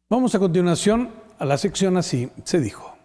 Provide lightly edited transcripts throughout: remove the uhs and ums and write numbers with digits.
Vamos a continuación a la sección Así se dijo.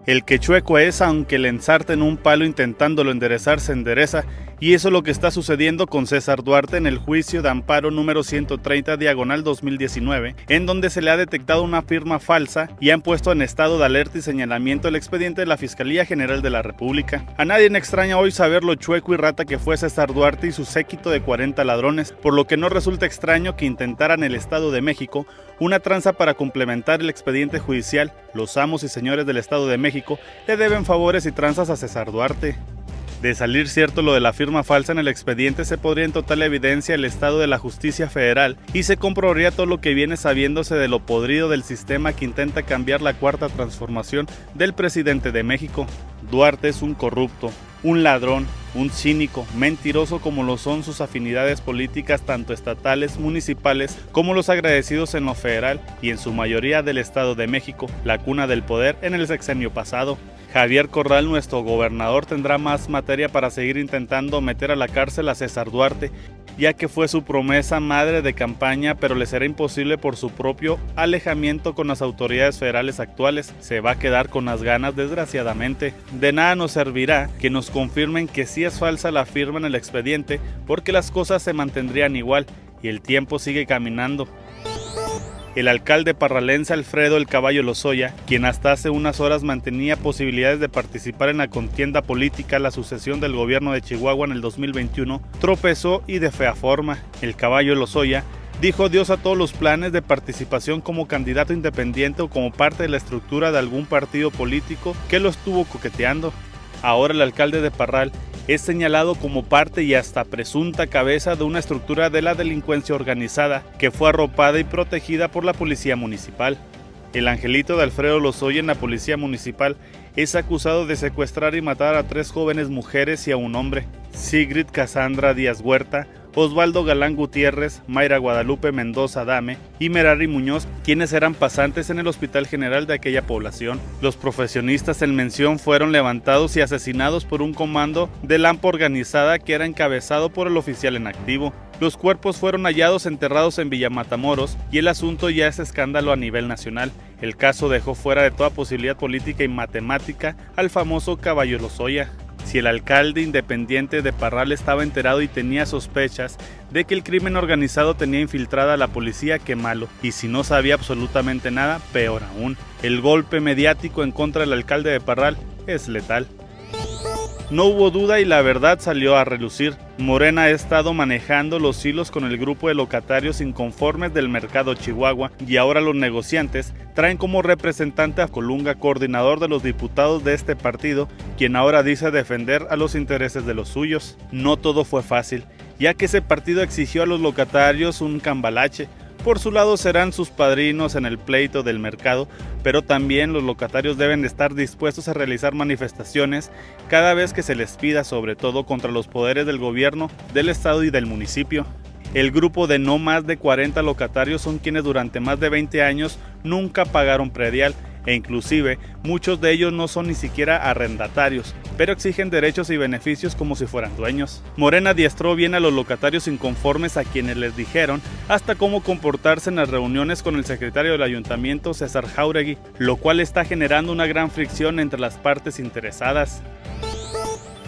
El que chueco es, aunque le ensarten un palo intentándolo enderezar, se endereza. Y eso es lo que está sucediendo con César Duarte en el juicio de amparo número 130/2019, en donde se le ha detectado una firma falsa y han puesto en estado de alerta y señalamiento el expediente de la Fiscalía General de la República. A nadie le extraña hoy saber lo chueco y rata que fue César Duarte y su séquito de 40 ladrones, por lo que no resulta extraño que intentaran el Estado de México una tranza para complementar el expediente judicial. Los amos y señores del Estado de México le deben favores y tranzas a César Duarte. De salir cierto lo de la firma falsa en el expediente, se podría en total evidencia el estado de la justicia federal y se comprobaría todo lo que viene sabiéndose de lo podrido del sistema que intenta cambiar la cuarta transformación del presidente de México. Duarte es un corrupto, un ladrón, un cínico, mentiroso como lo son sus afinidades políticas tanto estatales, municipales, como los agradecidos en lo federal y en su mayoría del Estado de México, la cuna del poder en el sexenio pasado. Javier Corral, nuestro gobernador, tendrá más materia para seguir intentando meter a la cárcel a César Duarte, ya que fue su promesa madre de campaña, pero le será imposible por su propio alejamiento con las autoridades federales actuales. Se va a quedar con las ganas, desgraciadamente. De nada nos servirá que nos confirmen que sí es falsa la firma en el expediente, porque las cosas se mantendrían igual y el tiempo sigue caminando. El alcalde parralense Alfredo El Caballo Lozoya, quien hasta hace unas horas mantenía posibilidades de participar en la contienda política a la sucesión del gobierno de Chihuahua en el 2021, tropezó y de fea forma. El Caballo Lozoya dijo adiós a todos los planes de participación como candidato independiente o como parte de la estructura de algún partido político que lo estuvo coqueteando. Ahora el alcalde de Parral es señalado como parte y hasta presunta cabeza de una estructura de la delincuencia organizada que fue arropada y protegida por la policía municipal. El angelito de Alfredo Lozoya en la policía municipal es acusado de secuestrar y matar a 3 jóvenes mujeres y a un hombre: Sigrid Cassandra Díaz Huerta, Osvaldo Galán Gutiérrez, Mayra Guadalupe Mendoza Adame y Merari Muñoz, quienes eran pasantes en el Hospital General de aquella población. Los profesionistas en mención fueron levantados y asesinados por un comando de Lampa organizada que era encabezado por el oficial en activo. Los cuerpos fueron hallados enterrados en Villa Matamoros y el asunto ya es escándalo a nivel nacional. El caso dejó fuera de toda posibilidad política y matemática al famoso Caballo Lozoya. Si el alcalde independiente de Parral estaba enterado y tenía sospechas de que el crimen organizado tenía infiltrada a la policía, qué malo. Y si no sabía absolutamente nada, peor aún. El golpe mediático en contra del alcalde de Parral es letal. No hubo duda y la verdad salió a relucir. Morena ha estado manejando los hilos con el grupo de locatarios inconformes del mercado Chihuahua y ahora los negociantes traen como representante a Colunga, coordinador de los diputados de este partido, quien ahora dice defender a los intereses de los suyos. No todo fue fácil, ya que ese partido exigió a los locatarios un cambalache. Por su lado serán sus padrinos en el pleito del mercado, pero también los locatarios deben de estar dispuestos a realizar manifestaciones cada vez que se les pida, sobre todo contra los poderes del gobierno, del estado y del municipio. El grupo de no más de 40 locatarios son quienes durante más de 20 años nunca pagaron predial, e inclusive muchos de ellos no son ni siquiera arrendatarios, pero exigen derechos y beneficios como si fueran dueños. Morena adiestró bien a los locatarios inconformes, a quienes les dijeron hasta cómo comportarse en las reuniones con el secretario del ayuntamiento, César Jáuregui, lo cual está generando una gran fricción entre las partes interesadas.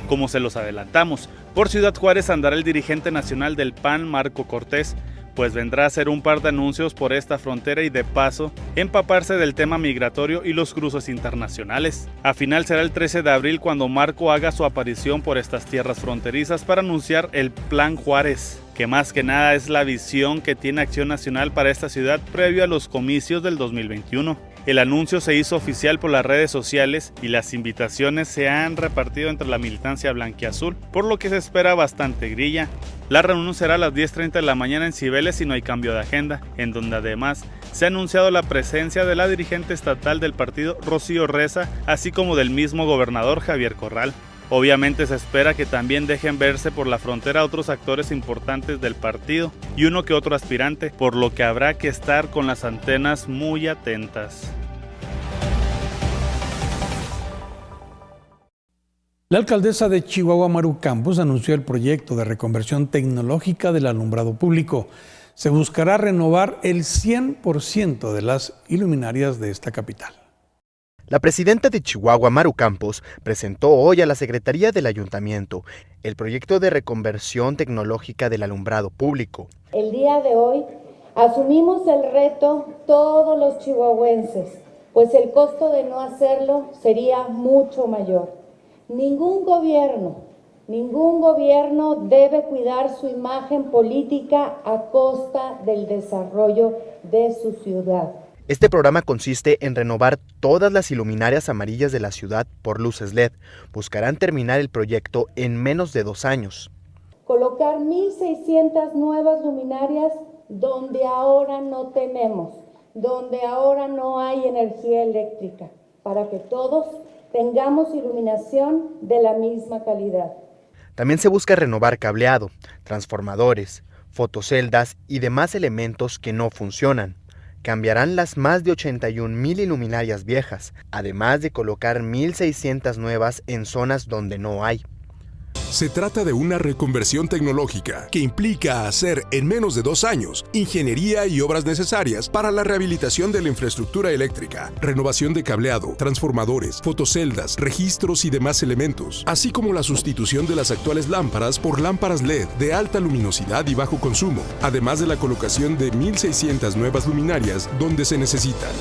Como se los adelantamos, por Ciudad Juárez andará el dirigente nacional del PAN, Marco Cortés, pues vendrá a hacer un par de anuncios por esta frontera y de paso empaparse del tema migratorio y los cruces internacionales. A final será el 13 de abril cuando Marco haga su aparición por estas tierras fronterizas para anunciar el Plan Juárez, que más que nada es la visión que tiene Acción Nacional para esta ciudad previo a los comicios del 2021. El anuncio se hizo oficial por las redes sociales y las invitaciones se han repartido entre la militancia blanquiazul, por lo que se espera bastante grilla. La reunión será a las 10:30 de la mañana en Cibeles y no hay cambio de agenda, en donde además se ha anunciado la presencia de la dirigente estatal del partido, Rocío Reza, así como del mismo gobernador Javier Corral. Obviamente se espera que también dejen verse por la frontera otros actores importantes del partido y uno que otro aspirante, por lo que habrá que estar con las antenas muy atentas. La alcaldesa de Chihuahua, Maru Campos, anunció el proyecto de reconversión tecnológica del alumbrado público. Se buscará renovar el 100% de las iluminarias de esta capital. La presidenta de Chihuahua, Maru Campos, presentó hoy a la Secretaría del Ayuntamiento el proyecto de reconversión tecnológica del alumbrado público. El día de hoy asumimos el reto todos los chihuahuenses, pues el costo de no hacerlo sería mucho mayor. Ningún gobierno debe cuidar su imagen política a costa del desarrollo de su ciudad. Este programa consiste en renovar todas las iluminarias amarillas de la ciudad por luces LED. Buscarán terminar el proyecto en menos de 2 años. Colocar 1,600 nuevas luminarias donde ahora no tenemos, donde ahora no hay energía eléctrica, para que todos tengamos iluminación de la misma calidad. También se busca renovar cableado, transformadores, fotoceldas y demás elementos que no funcionan. Cambiarán las más de 81,000 iluminarias viejas, además de colocar 1,600 nuevas en zonas donde no hay. Se trata de una reconversión tecnológica que implica hacer en menos de 2 años ingeniería y obras necesarias para la rehabilitación de la infraestructura eléctrica, renovación de cableado, transformadores, fotoceldas, registros y demás elementos, así como la sustitución de las actuales lámparas por lámparas LED de alta luminosidad y bajo consumo, además de la colocación de 1,600 nuevas luminarias donde se necesitan.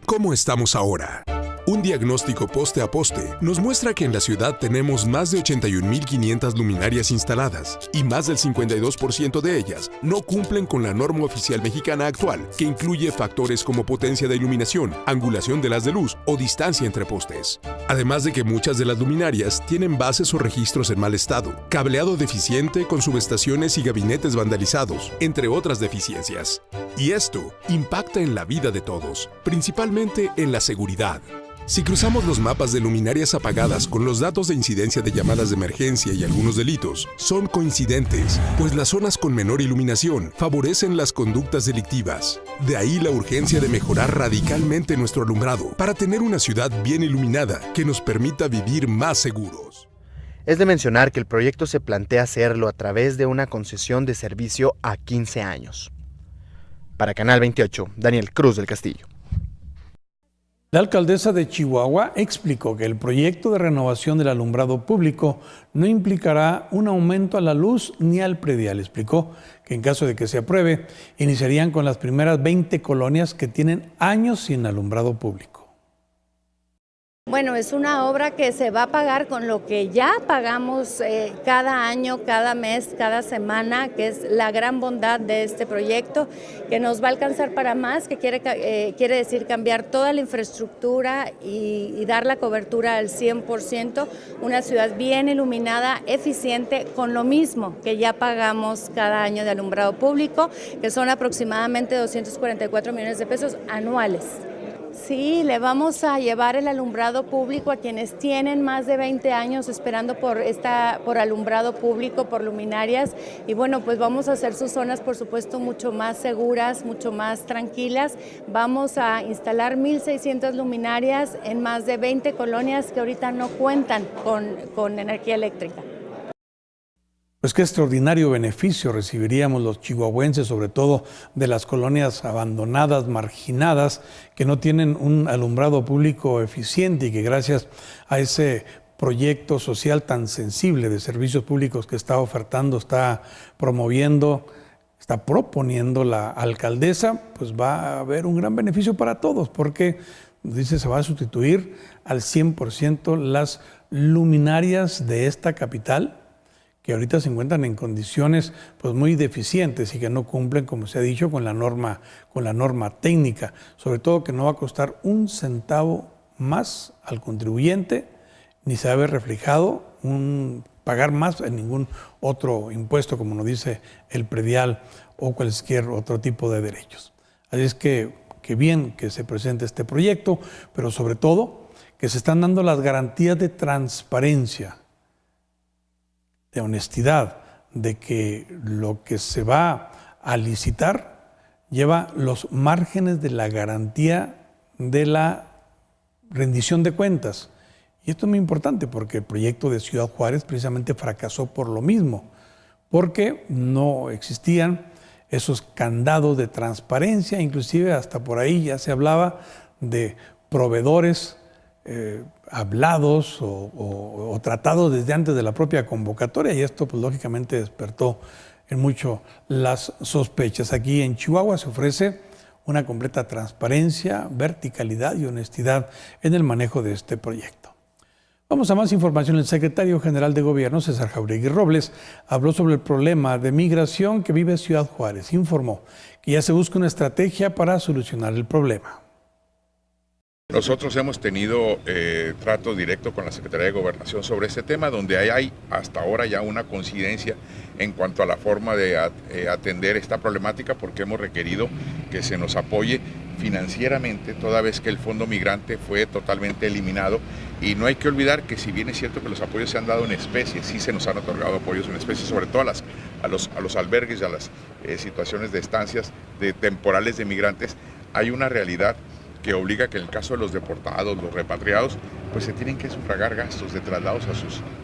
¿Cómo estamos ahora? Un diagnóstico poste a poste nos muestra que en la ciudad tenemos más de 81,500 luminarias instaladas y más del 52% de ellas no cumplen con la norma oficial mexicana actual, que incluye factores como potencia de iluminación, angulación de las de luz o distancia entre postes. Además de que muchas de las luminarias tienen bases o registros en mal estado, cableado deficiente con subestaciones y gabinetes vandalizados, entre otras deficiencias. Y esto impacta en la vida de todos, principalmente en la seguridad. Si cruzamos los mapas de luminarias apagadas con los datos de incidencia de llamadas de emergencia y algunos delitos, son coincidentes, pues las zonas con menor iluminación favorecen las conductas delictivas. De ahí la urgencia de mejorar radicalmente nuestro alumbrado para tener una ciudad bien iluminada que nos permita vivir más seguros. Es de mencionar que el proyecto se plantea hacerlo a través de una concesión de servicio a 15 años. Para Canal 28, Daniel Cruz del Castillo. La alcaldesa de Chihuahua explicó que el proyecto de renovación del alumbrado público no implicará un aumento a la luz ni al predial. Explicó que en caso de que se apruebe, iniciarían con las primeras 20 colonias que tienen años sin alumbrado público. Bueno, es una obra que se va a pagar con lo que ya pagamos cada año, cada mes, cada semana, que es la gran bondad de este proyecto, que nos va a alcanzar para más, que quiere decir cambiar toda la infraestructura y dar la cobertura al 100%, una ciudad bien iluminada, eficiente, con lo mismo que ya pagamos cada año de alumbrado público, que son aproximadamente 244 millones de pesos anuales. Sí, le vamos a llevar el alumbrado público a quienes tienen más de 20 años esperando por alumbrado público, por luminarias, y bueno, pues vamos a hacer sus zonas, por supuesto, mucho más seguras, mucho más tranquilas. Vamos a instalar 1,600 luminarias en más de 20 colonias que ahorita no cuentan con energía eléctrica. Pues qué extraordinario beneficio recibiríamos los chihuahuenses, sobre todo de las colonias abandonadas, marginadas, que no tienen un alumbrado público eficiente y que gracias a ese proyecto social tan sensible de servicios públicos que está ofertando, está promoviendo, está proponiendo la alcaldesa, pues va a haber un gran beneficio para todos, porque dice se va a sustituir al 100% las luminarias de esta capital, que ahorita se encuentran en condiciones pues muy deficientes y que no cumplen, como se ha dicho, con la norma técnica, sobre todo que no va a costar un centavo más al contribuyente, ni se va a ver reflejado pagar más en ningún otro impuesto, como nos dice el predial o cualquier otro tipo de derechos. Así es que bien que se presente este proyecto, pero sobre todo que se están dando las garantías de transparencia, de honestidad, de que lo que se va a licitar lleva los márgenes de la garantía de la rendición de cuentas. Y esto es muy importante porque el proyecto de Ciudad Juárez precisamente fracasó por lo mismo, porque no existían esos candados de transparencia, inclusive hasta por ahí ya se hablaba de proveedores hablados o tratados desde antes de la propia convocatoria, y esto pues lógicamente despertó en mucho las sospechas. Aquí en Chihuahua se ofrece una completa transparencia, verticalidad y honestidad en el manejo de este proyecto. Vamos a más información. El secretario general de Gobierno, César Jauregui Robles, habló sobre el problema de migración que vive Ciudad Juárez. Informó que ya se busca una estrategia para solucionar el problema. Nosotros hemos tenido trato directo con la Secretaría de Gobernación sobre este tema, donde hay hasta ahora ya una coincidencia en cuanto a la forma de atender esta problemática, porque hemos requerido que se nos apoye financieramente, toda vez que el Fondo Migrante fue totalmente eliminado. Y no hay que olvidar que, si bien es cierto que los apoyos se han dado en especie, sí se nos han otorgado apoyos en especie, sobre todo a los albergues y a las situaciones de estancias temporales de migrantes. Hay una realidad que obliga que en el caso de los deportados, los repatriados, pues se tienen que sufragar gastos de traslados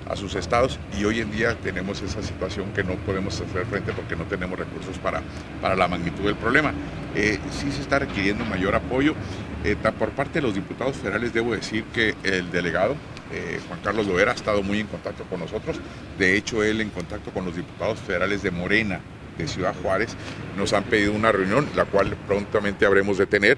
a sus estados, y hoy en día tenemos esa situación que no podemos hacer frente porque no tenemos recursos para la magnitud del problema. Sí se está requiriendo mayor apoyo. Por parte de los diputados federales, debo decir que el delegado Juan Carlos Loera ha estado muy en contacto con nosotros. De hecho, él en contacto con los diputados federales de Morena, de Ciudad Juárez, nos han pedido una reunión, la cual prontamente habremos de tener,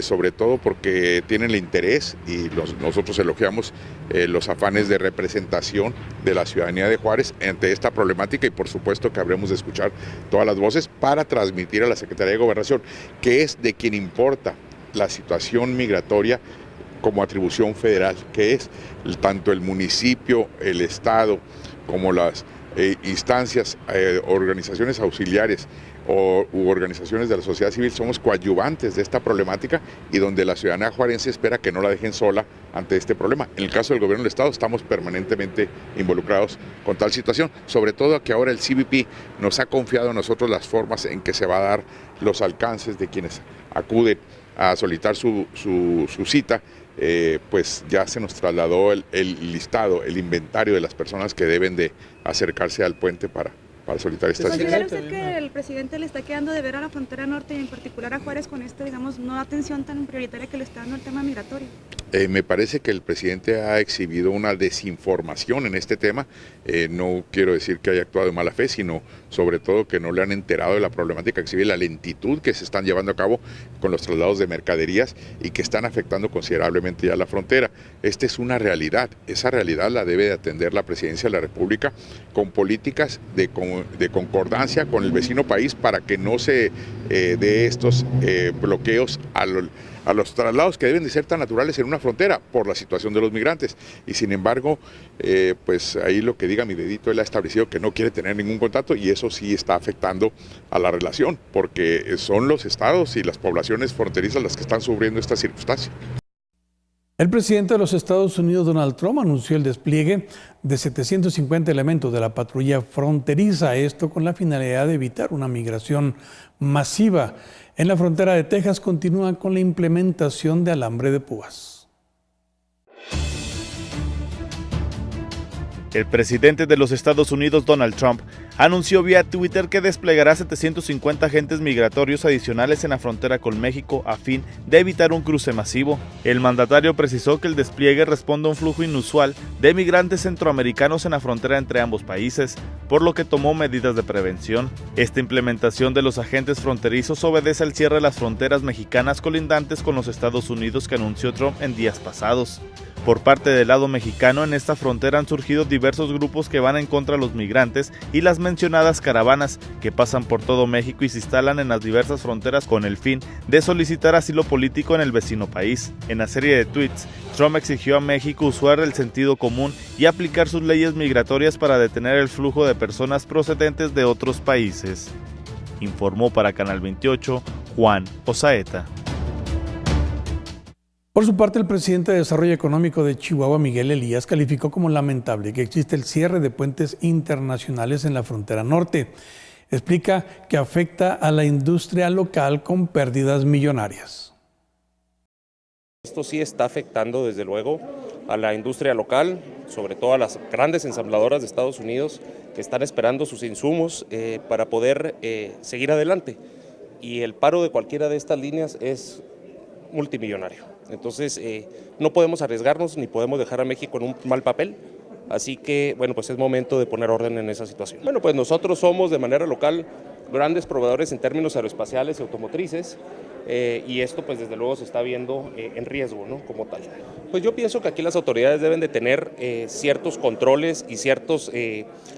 sobre todo porque tienen el interés, y nosotros elogiamos los afanes de representación de la ciudadanía de Juárez ante esta problemática, y por supuesto que habremos de escuchar todas las voces para transmitir a la Secretaría de Gobernación, que es de quien importa la situación migratoria como atribución federal, que es tanto el municipio, el estado, como las instancias, organizaciones auxiliares u organizaciones de la sociedad civil. Somos coadyuvantes de esta problemática, y donde la ciudadanía juarense espera que no la dejen sola ante este problema. En el caso del gobierno del estado, estamos permanentemente involucrados con tal situación, sobre todo que ahora el CBP nos ha confiado a nosotros las formas en que se va a dar los alcances de quienes acuden a solicitar su cita. Pues ya se nos trasladó el listado, el inventario de las personas que deben de acercarse al puente para solicitar esta cita. ¿Considera usted que el presidente le está quedando de ver a la frontera norte y en particular a Juárez con esta, digamos, no atención tan prioritaria que le está dando el tema migratorio? Me parece que el presidente ha exhibido una desinformación en este tema. No quiero decir que haya actuado de mala fe, sino sobre todo que no le han enterado de la problemática, que exhibe la lentitud que se están llevando a cabo con los traslados de mercaderías y que están afectando considerablemente ya la frontera. Esta es una realidad. Esa realidad la debe de atender la Presidencia de la República con políticas de concordancia con el vecino país, para que no se dé estos bloqueos a los traslados que deben de ser tan naturales en una frontera por la situación de los migrantes. Y sin embargo, pues ahí lo que diga mi dedito, él ha establecido que no quiere tener ningún contacto, y eso sí está afectando a la relación, porque son los estados y las poblaciones fronterizas las que están sufriendo esta circunstancia. El presidente de los Estados Unidos, Donald Trump, anunció el despliegue de 750 elementos de la patrulla fronteriza, esto con la finalidad de evitar una migración masiva. En la frontera de Texas continúa con la implementación de alambre de púas. El presidente de los Estados Unidos, Donald Trump, anunció vía Twitter que desplegará 750 agentes migratorios adicionales en la frontera con México a fin de evitar un cruce masivo. El mandatario precisó que el despliegue responde a un flujo inusual de migrantes centroamericanos en la frontera entre ambos países, por lo que tomó medidas de prevención. Esta implementación de los agentes fronterizos obedece al cierre de las fronteras mexicanas colindantes con los Estados Unidos que anunció Trump en días pasados. Por parte del lado mexicano, en esta frontera han surgido diversos grupos que van en contra de los migrantes y las mencionadas caravanas que pasan por todo México y se instalan en las diversas fronteras con el fin de solicitar asilo político en el vecino país. En la serie de tweets, Trump exigió a México usar el sentido común y aplicar sus leyes migratorias para detener el flujo de personas procedentes de otros países. Informó para Canal 28, Juan Osaeta. Por su parte, el presidente de Desarrollo Económico de Chihuahua, Miguel Elías, calificó como lamentable que existe el cierre de puentes internacionales en la frontera norte. Explica que afecta a la industria local con pérdidas millonarias. Esto sí está afectando desde luego a la industria local, sobre todo a las grandes ensambladoras de Estados Unidos que están esperando sus insumos para poder seguir adelante. Y el paro de cualquiera de estas líneas es multimillonario. Entonces no podemos arriesgarnos ni podemos dejar a México en un mal papel. Así que, bueno, pues es momento de poner orden en esa situación. Bueno, pues nosotros somos de manera local grandes proveedores en términos aeroespaciales y automotrices y esto pues desde luego se está viendo en riesgo, ¿no? Como tal. Pues yo pienso que aquí las autoridades deben de tener ciertos controles y ciertos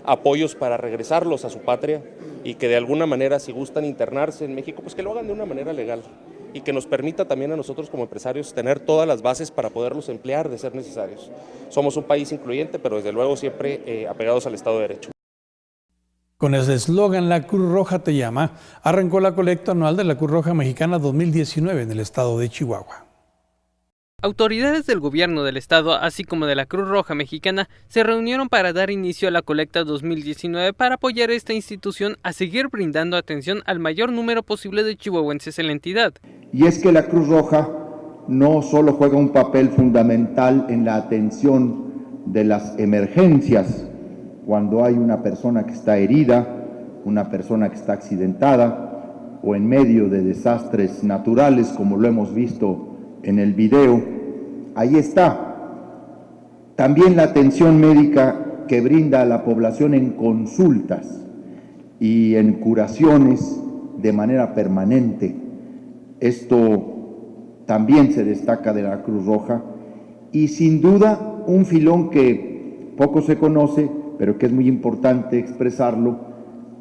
apoyos para regresarlos a su patria y que de alguna manera si gustan internarse en México pues que lo hagan de una manera legal y que nos permita también a nosotros como empresarios tener todas las bases para poderlos emplear de ser necesarios. Somos un país incluyente, pero desde luego siempre apegados al Estado de Derecho. Con el eslogan La Cruz Roja te llama, arrancó la colecta anual de la Cruz Roja Mexicana 2019 en el estado de Chihuahua. Autoridades del gobierno del estado, así como de la Cruz Roja Mexicana, se reunieron para dar inicio a la colecta 2019 para apoyar a esta institución a seguir brindando atención al mayor número posible de chihuahuenses en la entidad. Y es que la Cruz Roja no solo juega un papel fundamental en la atención de las emergencias, cuando hay una persona que está herida, una persona que está accidentada o en medio de desastres naturales, como lo hemos visto en el video, ahí está. También la atención médica que brinda a la población en consultas y en curaciones de manera permanente. Esto también se destaca de la Cruz Roja y sin duda un filón que poco se conoce, pero que es muy importante expresarlo,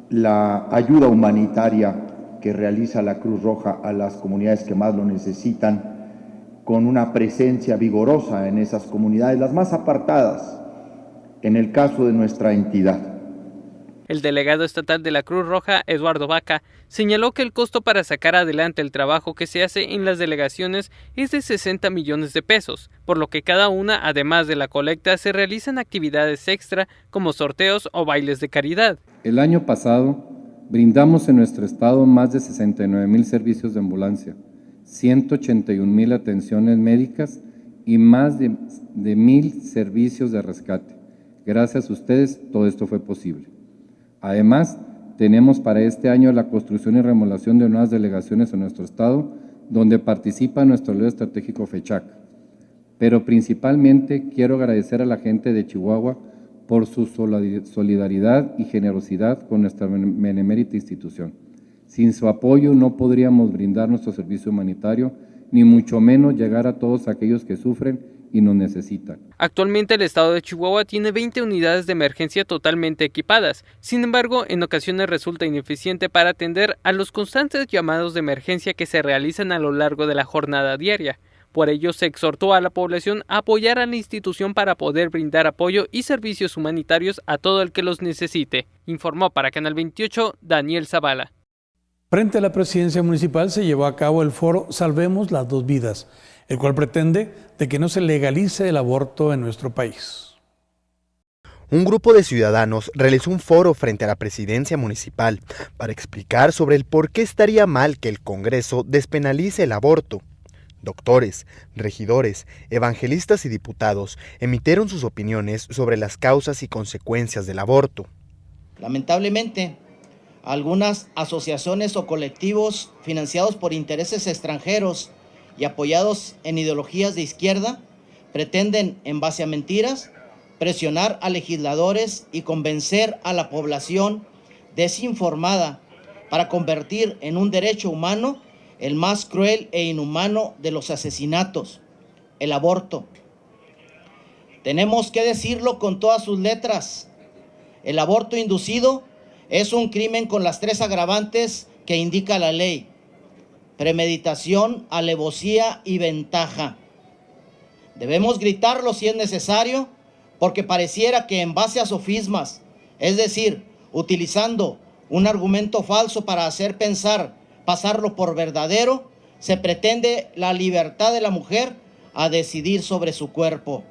la ayuda humanitaria que realiza la Cruz Roja a las comunidades que más lo necesitan, con una presencia vigorosa en esas comunidades, las más apartadas, en el caso de nuestra entidad. El delegado estatal de la Cruz Roja, Eduardo Vaca, señaló que el costo para sacar adelante el trabajo que se hace en las delegaciones es de 60 millones de pesos, por lo que cada una, además de la colecta, se realizan actividades extra como sorteos o bailes de caridad. El año pasado brindamos en nuestro estado más de 69,000 servicios de ambulancia, 181,000 atenciones médicas y más de 1,000 servicios de rescate. Gracias a ustedes todo esto fue posible. Además, tenemos para este año la construcción y remodelación de nuevas delegaciones en nuestro estado, donde participa nuestro líder estratégico FECHAC. Pero principalmente quiero agradecer a la gente de Chihuahua por su solidaridad y generosidad con nuestra benemérita institución. Sin su apoyo no podríamos brindar nuestro servicio humanitario, ni mucho menos llegar a todos aquellos que sufren y nos necesitan. Actualmente el estado de Chihuahua tiene 20 unidades de emergencia totalmente equipadas. Sin embargo, en ocasiones resulta ineficiente para atender a los constantes llamados de emergencia que se realizan a lo largo de la jornada diaria. Por ello, se exhortó a la población a apoyar a la institución para poder brindar apoyo y servicios humanitarios a todo el que los necesite. Informó para Canal 28, Daniel Zavala. Frente a la presidencia municipal se llevó a cabo el foro Salvemos las dos vidas, el cual pretende de que no se legalice el aborto en nuestro país. Un grupo de ciudadanos realizó un foro frente a la presidencia municipal para explicar sobre el por qué estaría mal que el Congreso despenalice el aborto. Doctores, regidores, evangelistas y diputados emitieron sus opiniones sobre las causas y consecuencias del aborto. Lamentablemente, algunas asociaciones o colectivos financiados por intereses extranjeros y apoyados en ideologías de izquierda pretenden, en base a mentiras, presionar a legisladores y convencer a la población desinformada para convertir en un derecho humano el más cruel e inhumano de los asesinatos, el aborto. Tenemos que decirlo con todas sus letras. El aborto inducido es un crimen con las 3 agravantes que indica la ley: premeditación, alevosía y ventaja. Debemos gritarlo si es necesario, porque pareciera que en base a sofismas, es decir, utilizando un argumento falso para hacer pensar, pasarlo por verdadero, se pretende la libertad de la mujer a decidir sobre su cuerpo.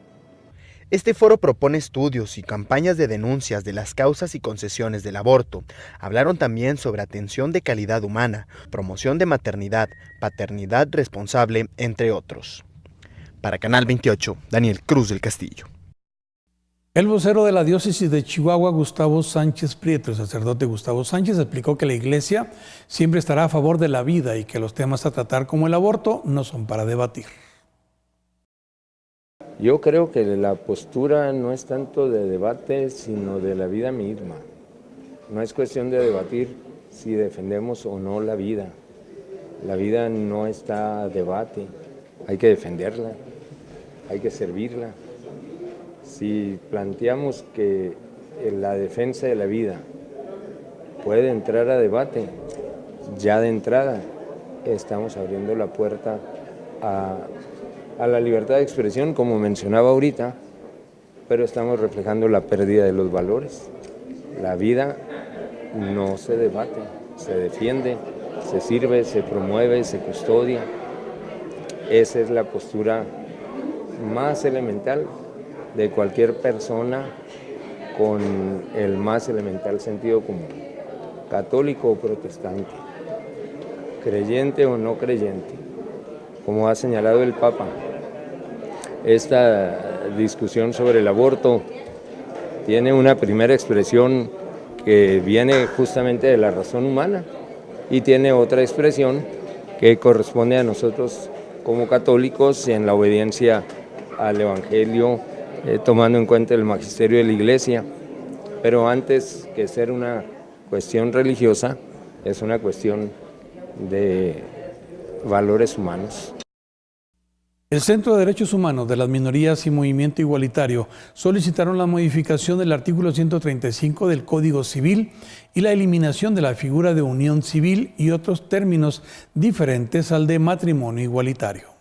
Este foro propone estudios y campañas de denuncias de las causas y concesiones del aborto. Hablaron también sobre atención de calidad humana, promoción de maternidad, paternidad responsable, entre otros. Para Canal 28, Daniel Cruz del Castillo. El vocero de la diócesis de Chihuahua, Gustavo Sánchez Prieto, el sacerdote Gustavo Sánchez, explicó que la Iglesia siempre estará a favor de la vida y que los temas a tratar como el aborto no son para debatir. Yo creo que la postura no es tanto de debate, sino de la vida misma. No es cuestión de debatir si defendemos o no la vida. La vida no está a debate, hay que defenderla, hay que servirla. Si planteamos que la defensa de la vida puede entrar a debate, ya de entrada estamos abriendo la puerta a la libertad de expresión, como mencionaba ahorita, pero estamos reflejando la pérdida de los valores. La vida no se debate, se defiende, se sirve, se promueve, se custodia. Esa es la postura más elemental de cualquier persona con el más elemental sentido común, católico o protestante, creyente o no creyente. Como ha señalado el Papa, esta discusión sobre el aborto tiene una primera expresión que viene justamente de la razón humana y tiene otra expresión que corresponde a nosotros como católicos en la obediencia al Evangelio, tomando en cuenta el magisterio de la Iglesia, pero antes que ser una cuestión religiosa, es una cuestión de valores humanos. El Centro de Derechos Humanos de las Minorías y Movimiento Igualitario solicitaron la modificación del artículo 135 del Código Civil y la eliminación de la figura de unión civil y otros términos diferentes al de matrimonio igualitario.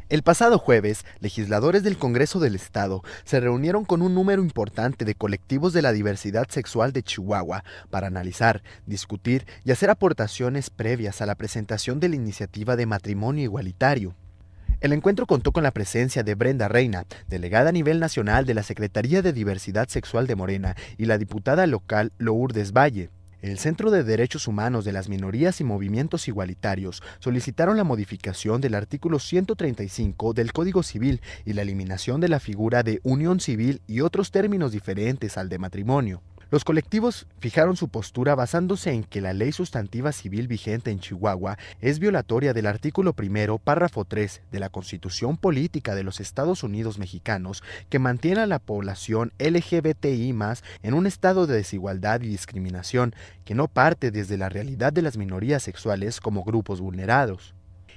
El pasado jueves, legisladores del Congreso del Estado se reunieron con un número importante de colectivos de la diversidad sexual de Chihuahua para analizar, discutir y hacer aportaciones previas a la presentación de la iniciativa de matrimonio igualitario. El encuentro contó con la presencia de Brenda Reina, delegada a nivel nacional de la Secretaría de Diversidad Sexual de Morena, y la diputada local Lourdes Valle. El Centro de Derechos Humanos de las Minorías y Movimientos Igualitarios solicitaron la modificación del artículo 135 del Código Civil y la eliminación de la figura de unión civil y otros términos diferentes al de matrimonio. Los colectivos fijaron su postura basándose en que la ley sustantiva civil vigente en Chihuahua es violatoria del artículo 1, párrafo 3 de la Constitución Política de los Estados Unidos Mexicanos, que mantiene a la población LGBTI+ en un estado de desigualdad y discriminación que no parte desde la realidad de las minorías sexuales como grupos vulnerados.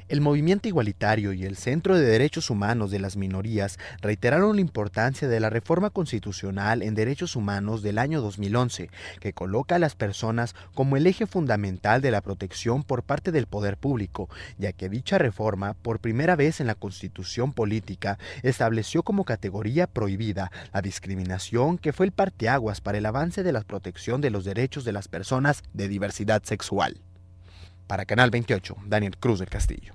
El Movimiento Igualitario y el Centro de Derechos Humanos de las Minorías reiteraron la importancia de la reforma constitucional en derechos humanos del año 2011, que coloca a las personas como el eje fundamental de la protección por parte del poder público, ya que dicha reforma, por primera vez en la Constitución Política, estableció como categoría prohibida la discriminación, que fue el parteaguas para el avance de la protección de los derechos de las personas de diversidad sexual. Para Canal 28, Daniel Cruz del Castillo.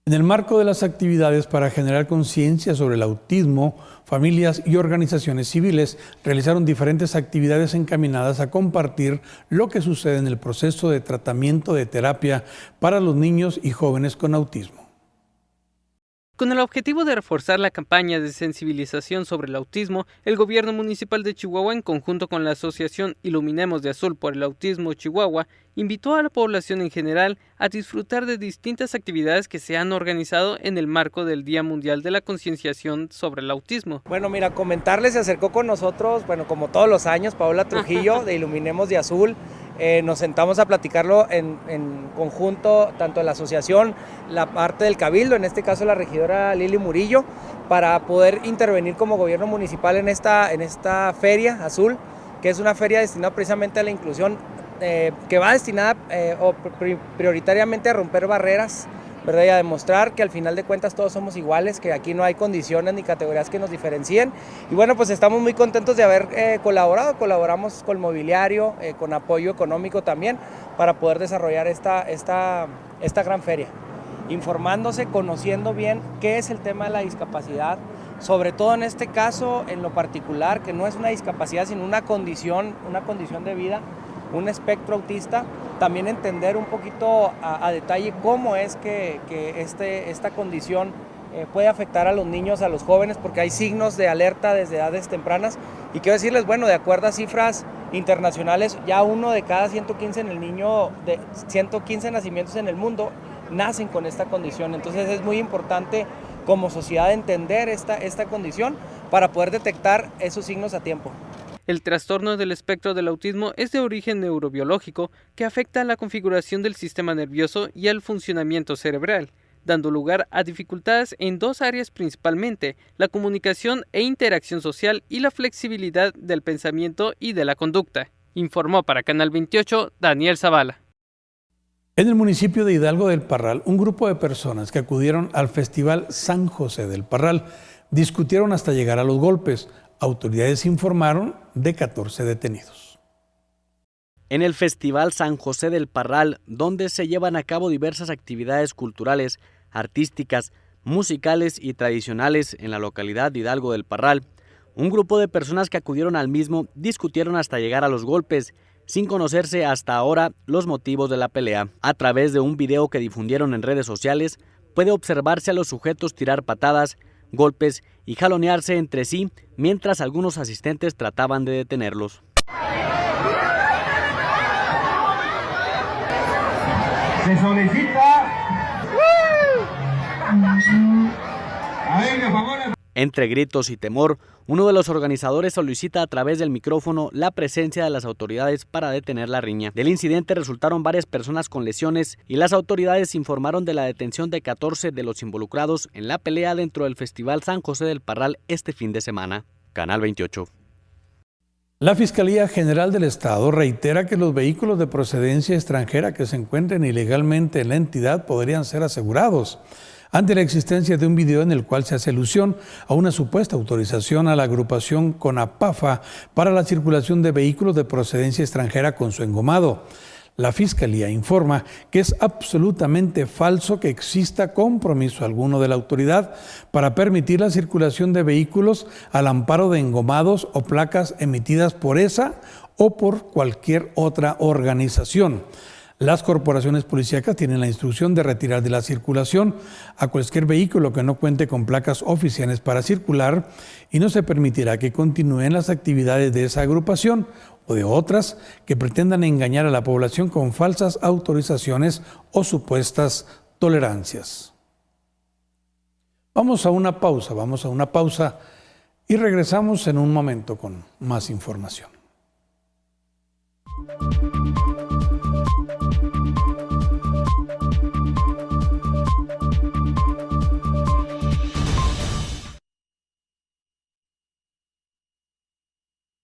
En el marco de las actividades para generar conciencia sobre el autismo, familias y organizaciones civiles realizaron diferentes actividades encaminadas a compartir lo que sucede en el proceso de tratamiento de terapia para los niños y jóvenes con autismo. Con el objetivo de reforzar la campaña de sensibilización sobre el autismo, el Gobierno Municipal de Chihuahua, en conjunto con la Asociación Iluminemos de Azul por el Autismo Chihuahua, invitó a la población en general a disfrutar de distintas actividades que se han organizado en el marco del Día Mundial de la Concienciación sobre el Autismo. Bueno, mira, comentarles, se acercó con nosotros, bueno, como todos los años, Paola Trujillo de Iluminemos de Azul. Nos sentamos a platicarlo en conjunto, tanto en la asociación, la parte del cabildo, en este caso la regidora Lili Murillo, para poder intervenir como gobierno municipal en esta feria azul, que es una feria destinada precisamente a la inclusión, que va destinada prioritariamente a romper barreras, ¿verdad? Y a demostrar que al final de cuentas todos somos iguales, que aquí no hay condiciones ni categorías que nos diferencien. Y bueno, pues estamos muy contentos de haber colaboramos con mobiliario, con apoyo económico también, para poder desarrollar esta gran feria, informándose, conociendo bien qué es el tema de la discapacidad, sobre todo en este caso en lo particular, que no es una discapacidad sino una condición de vida, un espectro autista. También entender un poquito a detalle cómo es que esta condición puede afectar a los niños, a los jóvenes, porque hay signos de alerta desde edades tempranas. Y quiero decirles, bueno, de acuerdo a cifras internacionales, ya 1 de cada 115 nacimientos en el mundo nacen con esta condición. Entonces es muy importante como sociedad entender esta condición para poder detectar esos signos a tiempo. El trastorno del espectro del autismo es de origen neurobiológico que afecta a la configuración del sistema nervioso y al funcionamiento cerebral, dando lugar a dificultades en 2 áreas principalmente: la comunicación e interacción social y la flexibilidad del pensamiento y de la conducta. Informó para Canal 28 Daniel Zavala. En el municipio de Hidalgo del Parral, un grupo de personas que acudieron al Festival San José del Parral discutieron hasta llegar a los golpes. Autoridades informaron de 14 detenidos. En el Festival San José del Parral, donde se llevan a cabo diversas actividades culturales, artísticas, musicales y tradicionales en la localidad de Hidalgo del Parral, un grupo de personas que acudieron al mismo discutieron hasta llegar a los golpes, sin conocerse hasta ahora los motivos de la pelea. A través de un video que difundieron en redes sociales, puede observarse a los sujetos tirar patadas, golpes y jalonearse entre sí, mientras algunos asistentes trataban de detenerlos. Se solicita Entre gritos y temor, uno de los organizadores solicita a través del micrófono la presencia de las autoridades para detener la riña. Del incidente resultaron varias personas con lesiones y las autoridades informaron de la detención de 14 de los involucrados en la pelea dentro del Festival San José del Parral este fin de semana. Canal 28. La Fiscalía General del Estado reitera que los vehículos de procedencia extranjera que se encuentren ilegalmente en la entidad podrían ser asegurados, ante la existencia de un video en el cual se hace alusión a una supuesta autorización a la agrupación CONAPAFA para la circulación de vehículos de procedencia extranjera con su engomado. La Fiscalía informa que es absolutamente falso que exista compromiso alguno de la autoridad para permitir la circulación de vehículos al amparo de engomados o placas emitidas por esa o por cualquier otra organización. Las corporaciones policíacas tienen la instrucción de retirar de la circulación a cualquier vehículo que no cuente con placas oficiales para circular y no se permitirá que continúen las actividades de esa agrupación o de otras que pretendan engañar a la población con falsas autorizaciones o supuestas tolerancias. Vamos a una pausa y regresamos en un momento con más información.